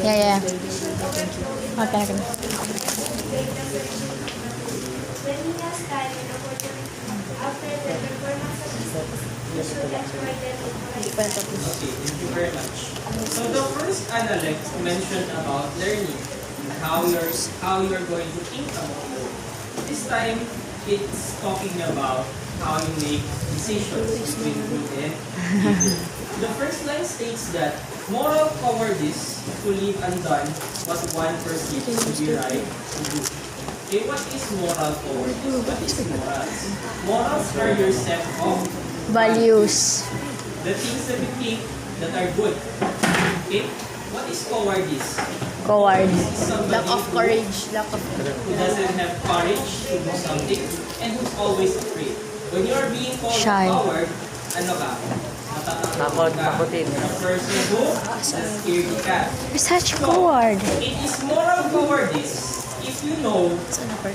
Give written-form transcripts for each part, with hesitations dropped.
Yeah. Okay. When he has time and opportunity, after the performance of his he should exploit them in Okay, thank you very much. So the first analect mentioned about learning and how you're going to think about it. This time, it's talking about how you make decisions between good and evil. The first line states that moral cowardice to leave undone what one perceives to be right to do. Okay, what is moral cowardice? What is morals? Morals are your set of Values. the things that you think that are good. Okay? What is cowardice? Coward. This is somebody Lack of courage. Lack of who doesn't have courage to do something and who's always afraid. When you are being called Shy. a coward, ano ka? Matatakot ka. Takutin. A person who scared ka. You're such a coward. It is moral cowardice if you know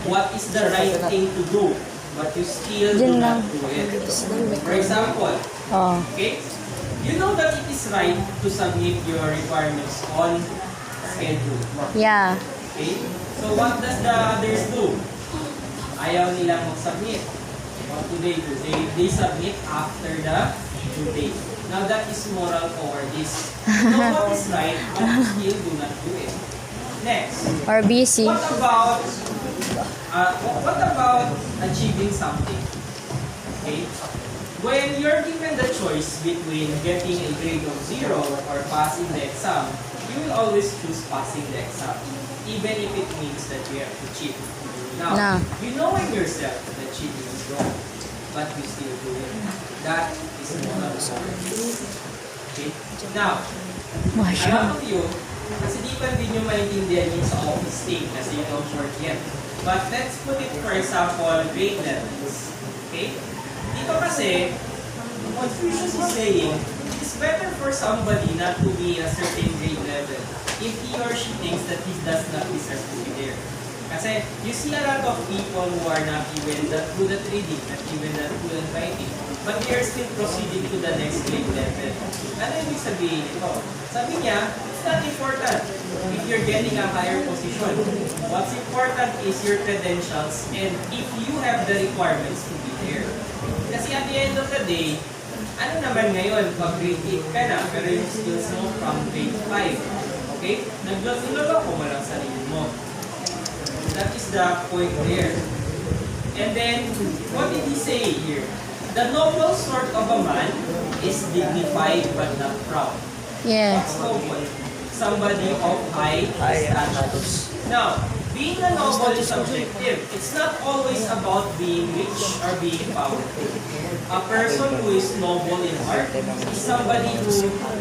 what is the right thing to do, but you still do Yun not lang. do it. For example, Oh. okay, you know that it is right to submit your requirements on schedule. Yeah. Okay? So what does the others do? Ayaw nilang mag-submit. What do? They submit after the due date. Now that is moral cowardice. You know what is right, but you still do not do it. Next. Or busy. What about achieving something? Okay? When you're given the choice between getting a grade of 0 or passing the exam, you will always choose passing the exam, even if it means that you have to cheat. Now, No. you know in yourself that cheating is wrong, but you still do it. That is moral cowardice. Okay? Now, a lot of you, kasi di pa din nyo maintindihan yung sa office thing kasi you don't work yet. But let's put it, for example, grade levels. Okay? Dito kasi, Confucius is saying, it's better for somebody not to be a certain grade level if he or she thinks that he does not deserve to be there. Kasi you see a lot of people who are not even that good at reading, not even that good at writing, but they are still proceeding to the next grade level. Ano ibig sabihin ito? Sabi niya, it's not important if you're getting a higher position. What's important is your credentials and if you have the requirements to be there. Kasi at the end of the day, ano naman ngayon, pag grade 8 ka na, pero yung skills mo from grade 5. Okay? Naglolo mo lang sarili mo. That is the point there. And then, what did he say here? The noble sort of a man is dignified but not proud. Yeah. What's noble? Somebody of high status. Now, being a noble is subjective. It's not always about being rich or being powerful. A person who is noble in heart is somebody who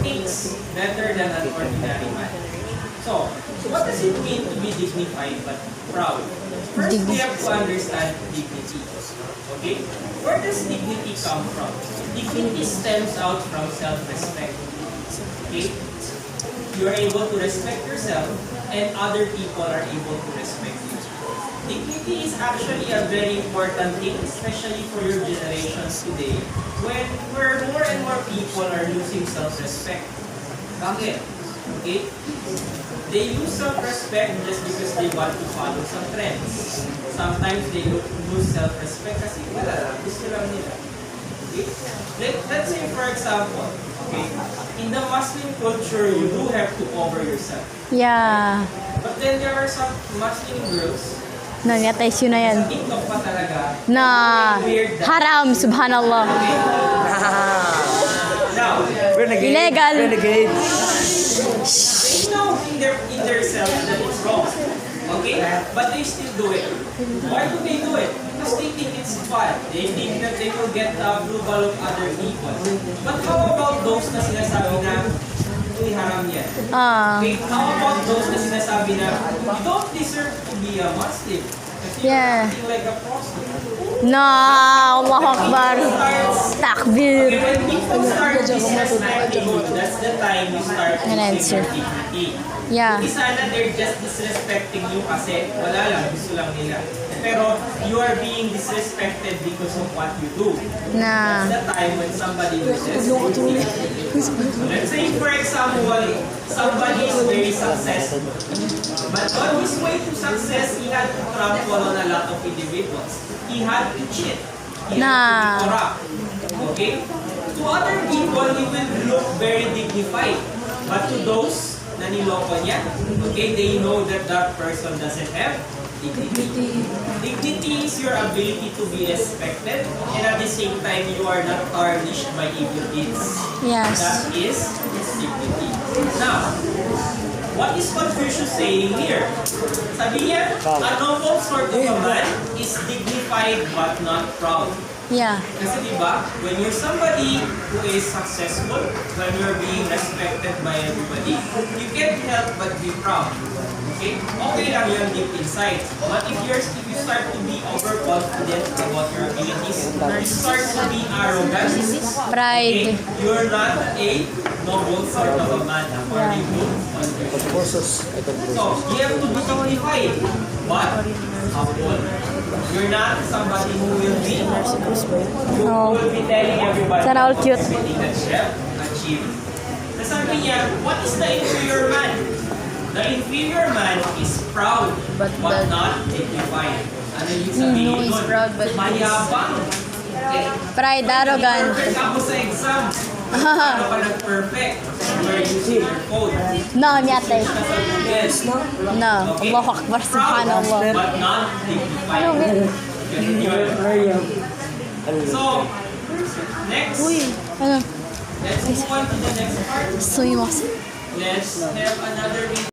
thinks better than an ordinary man. So, what does it mean to be dignified but proud? First, we have to understand dignity. Okay? Where does dignity come from? Dignity stems out from self-respect. Okay? You are able to respect yourself and other people are able to respect you. Dignity is actually a very important thing, especially for your generations today, where more and more people are losing self-respect. Bakit? Okay? They lose self-respect just because they want to follow some trends. Sometimes they lose self-respect kasi wala lang, gusto lang nila. Okay? Let's say for example, okay, in the Muslim culture, you do have to cover yourself. Yeah. But then there are some Muslim girls, Nangyatays yun na yan. sa TikTok pa talaga, Na weird that. haram, subhanallah. Now, Renegade. Illegal. Renegade. they know in their self that it's wrong. Okay? But they still do it. Why do they do it? Because they think it's fun. They think that they will get the approval of other people. But how about those na sinasabi na, uy, haram yan? Okay, how about those na sinasabi na, you don't deserve to be a Muslim. Kasi you're Yeah. acting like a prostitute. Na, Allahu Akbar. Takbir. When people start disrespecting you, that's the time you start An losing answer. your dignity. Yeah. Hindi sana they're just disrespecting you kasi wala lang, gusto lang nila. Pero you are being disrespected because of what you do. Na. That's the time when somebody loses their dignity. So let's say, for example, somebody is very successful. But on his way to success, he had to trample on a lot of individuals. He had to cheat. He had to be corrupt. Okay? To other people, he will look very dignified. But to those na niloko niya, okay, they know that that person doesn't have dignity. Dignity is your ability to be respected, and at the same time, you are not tarnished by evil deeds. Yes. That is dignity. Now, what is Confucius saying here? Sabi niya, a noble sort of a man is dignified but not proud. Yeah. Kasi di ba, when you're somebody who is successful, when you're being respected by everybody, you can't help but be proud. Okay? Okay lang yun deep inside. But if you start to be overconfident about your abilities, you start to be arrogant, Pride. okay, you're not a noble sort of a man according to Confucius. So, you have to be dignified, but humble. You're not somebody who will be Oh. telling everybody Sana all cute. everything that she have achieved. Sabi niya, what is the inferior man? The inferior man is proud but not dignified. Ano yung sabihin No, he's nun? proud, but mayabang. Okay. Pride, arrogant. Perfect ako sa exam. Ano ka nag-perfect? You're using your phone. No, miyate. Yes. No. Okay. Allahu Akbar. Proud, Subhanallah. but not dignified. So, next, Ano? let's move on to the next part. Sumimas. Let's have another